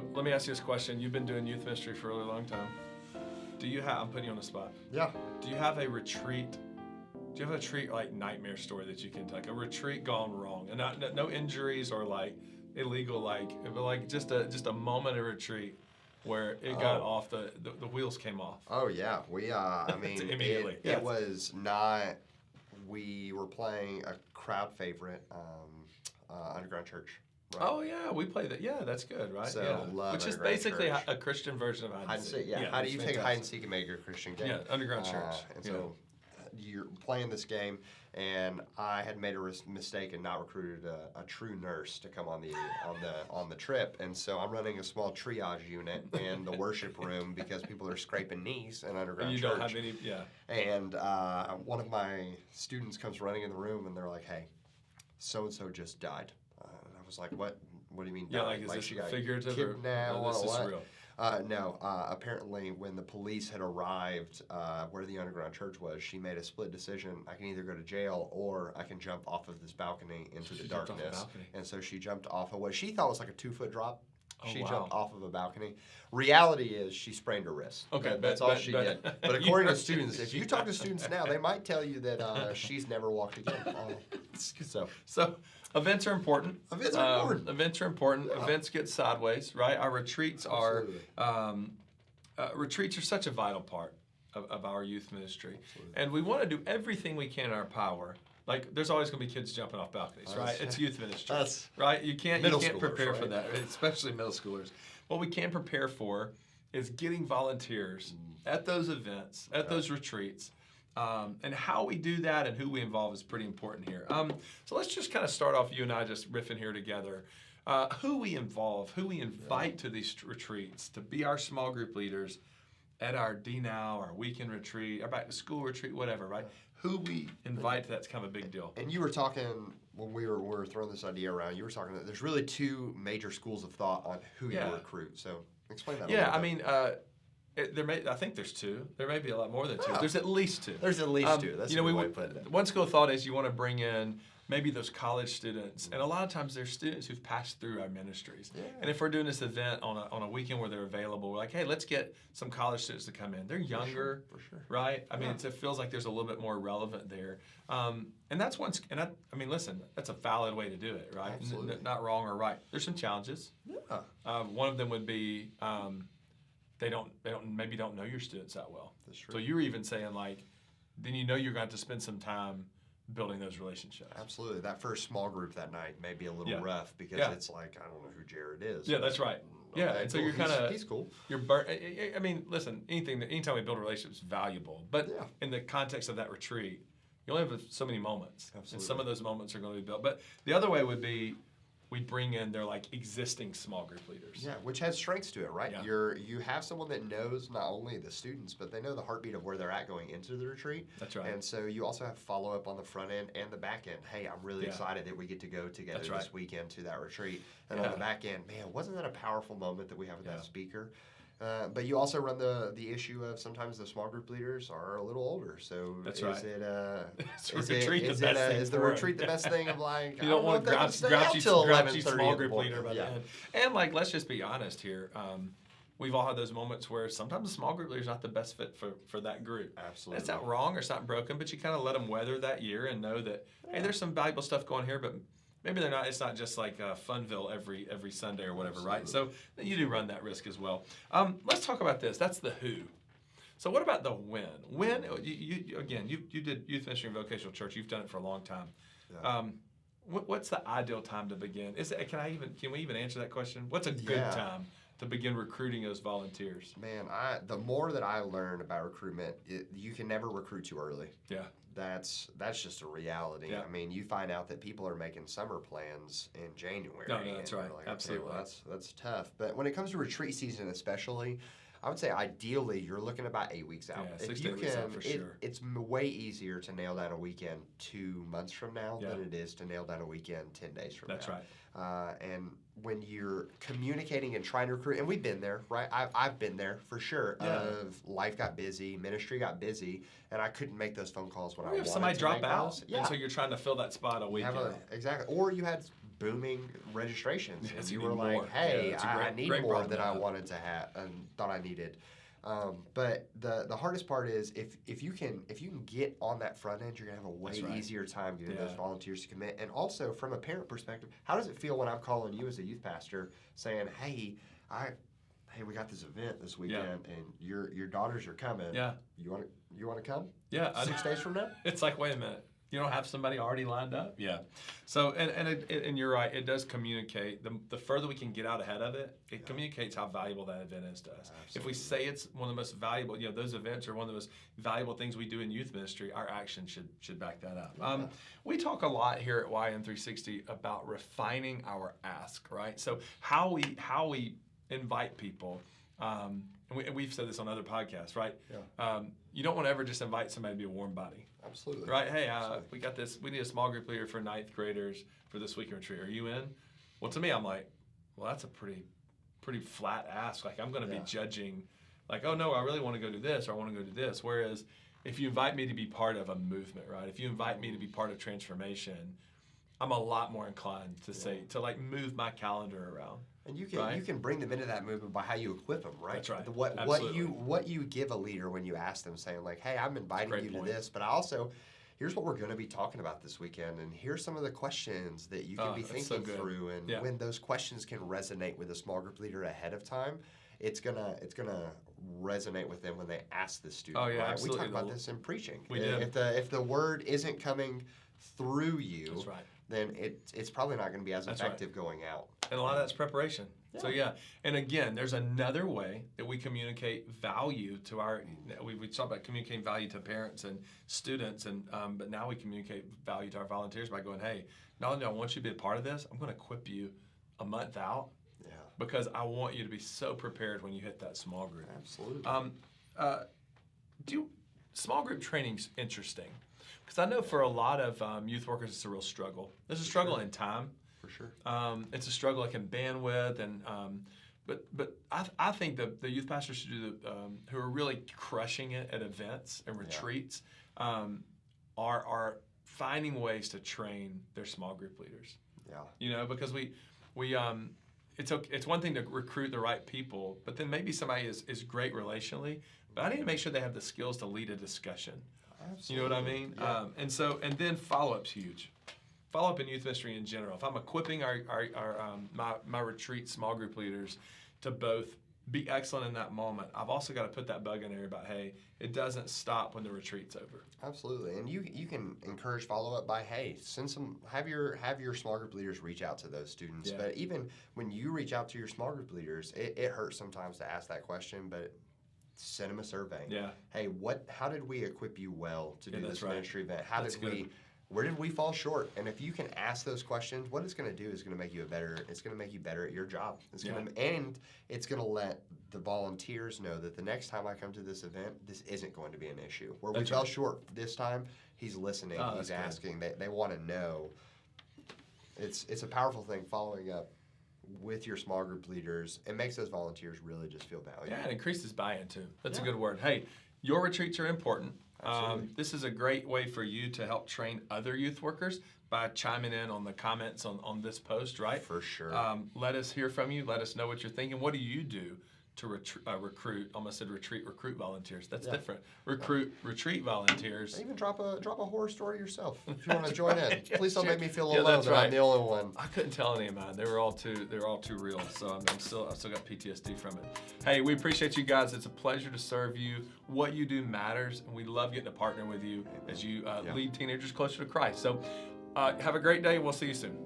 So let me ask you this question. You've been doing youth ministry for a really long time. I'm putting you on the spot. Yeah. Do you have a retreat? Do you have a retreat like nightmare story that you can tell? Like a retreat gone wrong, and no injuries or like illegal, but like just a moment of retreat where it got off the wheels came off. Oh yeah, we I mean Immediately. it was not. We were playing a crowd favorite, Underground Church. Right? Oh yeah, we play that. Yeah, that's good, right? So yeah. love Which is Underground basically Church. a Christian version of hide and seek. Yeah. How do you take fantastic. hide and seek and make it a Christian game? Yeah, Underground Church. And so you're playing this game, and I had made a mistake and not recruited a true nurse to come on the trip, and so I'm running a small triage unit in the worship room because people are scraping knees in Underground And you Church. don't have any, yeah. And one of my students comes running in the room, and they're like, "Hey, so and so just died." And I was like, "What? What do you mean?" Yeah, died? like is she this got figurative kidnapped or this is what? real? No. Apparently, when the police had arrived where the Underground Church was, she made a split decision. I can either go to jail or I can jump off of this balcony into the darkness. And so she jumped off of what she thought was like a 2-foot drop. She jumped off of a balcony. Reality is she sprained her wrist. Okay, that's all she did. But according to students, if you talk to students now, they might tell you that she's never walked again. So events are important. Events are important. Events are important. Yeah. Events get sideways, right? Our retreats retreats are such a vital part of our youth ministry. Absolutely. And we want to do everything we can in our power. Like, there's always going to be kids jumping off balconies, right? It's youth ministry, right? You can't prepare for that, especially middle schoolers. What we can prepare for is getting volunteers at those events, at those retreats, and how we do that and who we involve is pretty important here. So let's just kind of start off, you and I just riffing here together. Who we involve, who we invite to these retreats to be our small group leaders at our D-Now, our weekend retreat, our back to school retreat, whatever, right? Who we invite to that's kind of a big deal. And you were talking, when we were throwing this idea around, you were talking that there's really two major schools of thought on who you recruit. So explain that a little bit. I mean, I think there's two. There may be a lot more than two. There's at least two. There's at least two. That's a good way to put it. One school of thought is you want to bring in maybe those college students, and a lot of times they're students who've passed through our ministries. Yeah. And if we're doing this event on a weekend where they're available, we're like, hey, let's get some college students to come in. They're younger, for sure. Right? I mean, it feels like there's a little bit more relevant there. And that's one. And I mean, listen, that's a valid way to do it, right? Absolutely. Not wrong or right. There's some challenges. Yeah. One of them would be they maybe don't know your students that well. That's true. So you were even saying like, then you're going to have to spend some time building those relationships. Absolutely. That first small group that night may be a little rough because it's like, I don't know who Jared is. Yeah, that's right. Okay, yeah, and so you're kind of he's cool. You're I mean, listen, anytime we build a relationship is valuable, but in the context of that retreat, you only have so many moments. Absolutely. And some of those moments are going to be built. But the other way would be we bring in their like existing small group leaders. Yeah, which has strengths to it, right? Yeah. You have someone that knows not only the students, but they know the heartbeat of where they're at going into the retreat. That's right. And so you also have follow up on the front end and the back end. Hey, I'm really excited that we get to go together this weekend to that retreat. And on the back end, man, wasn't that a powerful moment that we have with that speaker? But you also run the issue of sometimes the small group leaders are a little older. So that's is it is the retreat the best thing of like you don't want to grouchy small group leader by the end. And like let's just be honest here. We've all had those moments where sometimes the small group leader is not the best fit for that group. Absolutely. It's not wrong or it's not broken, but you kind of let them weather that year and know that hey, there's some valuable stuff going here, but maybe they're not. It's not just like Funville every Sunday or whatever, right? So you do run that risk as well. Let's talk about this. That's the who. So what about the when? When you did youth ministry and vocational church. You've done it for a long time. Yeah. What's the ideal time to begin? Can we even answer that question? What's a good time to begin recruiting those volunteers? Man, the more that I learn about recruitment, you can never recruit too early. Yeah. That's just a reality. Yeah. I mean, you find out that people are making summer plans in January. No, that's right. Like, absolutely. Okay, well, that's tough. But when it comes to retreat season especially, I would say ideally you're looking about 8 weeks out. Yeah, if you weeks out for sure. It's way easier to nail down a weekend 2 months from now than it is to nail down a weekend 10 days from That's now. right. And when you're communicating and trying to recruit, and we've been there, right? I've been there for sure. Of life got busy, ministry got busy, and I couldn't make those phone calls when I wanted to. Somebody drop out, yeah. and so you're trying to fill that spot a weekend. Exactly. Or you had booming registrations. And you were like, hey, I need more than I wanted to have and thought I needed. But the hardest part is if you can get on that front end, you're gonna have a way easier time getting those volunteers to commit. And also from a parent perspective, how does it feel when I'm calling you as a youth pastor saying, hey, we got this event this weekend and your daughters are coming. Yeah. You want to come? Yeah. 6 days from now? It's like, wait a minute. You don't have somebody already lined up? Yeah. So, and you're right. It does communicate. The further we can get out ahead of it, it communicates how valuable that event is to us. Absolutely. If we say it's one of the most valuable, those events are one of the most valuable things we do in youth ministry, our action should back that up. Yeah. We talk a lot here at YN360 about refining our ask, right? So how we invite people. And we've said this on other podcasts, right? Yeah. You don't want to ever just invite somebody to be a warm body. Absolutely. Right? Hey, we got this. We need a small group leader for 9th graders for this weekend retreat. Are you in? Well, to me, I'm like, well, that's a pretty flat ask. Like, I'm going to be judging, like, oh, no, I really want to go do this or I want to go do this. Whereas if you invite me to be part of a movement, right? If you invite me to be part of transformation, I'm a lot more inclined to say, to like move my calendar around. And you can bring them into that movement by how you equip them, right? That's right. What you give a leader when you ask them, saying like, "Hey, I'm inviting you to this, but I also, here's what we're going to be talking about this weekend, and here's some of the questions that you can be thinking through." And when those questions can resonate with a small group leader ahead of time, it's gonna resonate with them when they ask the student. Oh yeah, right? absolutely. We talk about this in preaching. We do. If the word isn't coming through you, that's right, then it's probably not going to be as effective going out. And a lot of that's preparation. Yeah. So and again, there's another way that we communicate value to our. We talked about communicating value to parents and students, and but now we communicate value to our volunteers by going, hey, not only do I want you to be a part of this, I'm going to equip you a month out. Yeah. Because I want you to be so prepared when you hit that small group. Absolutely. Small group training's interesting. Because I know for a lot of youth workers, it's a real struggle. There's a struggle in time. For sure. It's a struggle like in bandwidth, and but I think the youth pastors should do who are really crushing it at events and retreats are finding ways to train their small group leaders. Yeah. Because we it's one thing to recruit the right people, but then maybe somebody is great relationally, but I need to make sure they have the skills to lead a discussion. Absolutely. You know what I mean? Yeah. And then follow-up's huge. Follow-up in youth ministry in general. If I'm equipping my retreat small group leaders to both be excellent in that moment, I've also got to put that bug in there about, hey, it doesn't stop when the retreat's over. Absolutely. And you can encourage follow-up by, hey, have your small group leaders reach out to those students. Yeah. But even when you reach out to your small group leaders, it hurts sometimes to ask that question, but send them a survey. Yeah. Hey, how did we equip you well to do this ministry event? Where did we fall short? And if you can ask those questions, what it's going to do is going to make you better at your job. It's going to let the volunteers know that the next time I come to this event, this isn't going to be an issue. Where we fell short this time, he's listening, he's asking. They want to know. It's a powerful thing following up with your small group leaders. It makes those volunteers really just feel valued. Yeah, it increases buy-in too. That's a good word. Hey, your retreats are important. This is a great way for you to help train other youth workers by chiming in on the comments on this post, right? For sure. Let us hear from you. Let us know what you're thinking. What do you do to recruit? Almost said recruit volunteers. That's different. Retreat volunteers. Even drop a horror story yourself if you want to join in. Please don't make me feel alone that I'm the only one. I couldn't tell any of mine. They were all too real. So I've still got PTSD from it. Hey, we appreciate you guys. It's a pleasure to serve you. What you do matters, and we love getting to partner with you as you lead teenagers closer to Christ. So have a great day. We'll see you soon.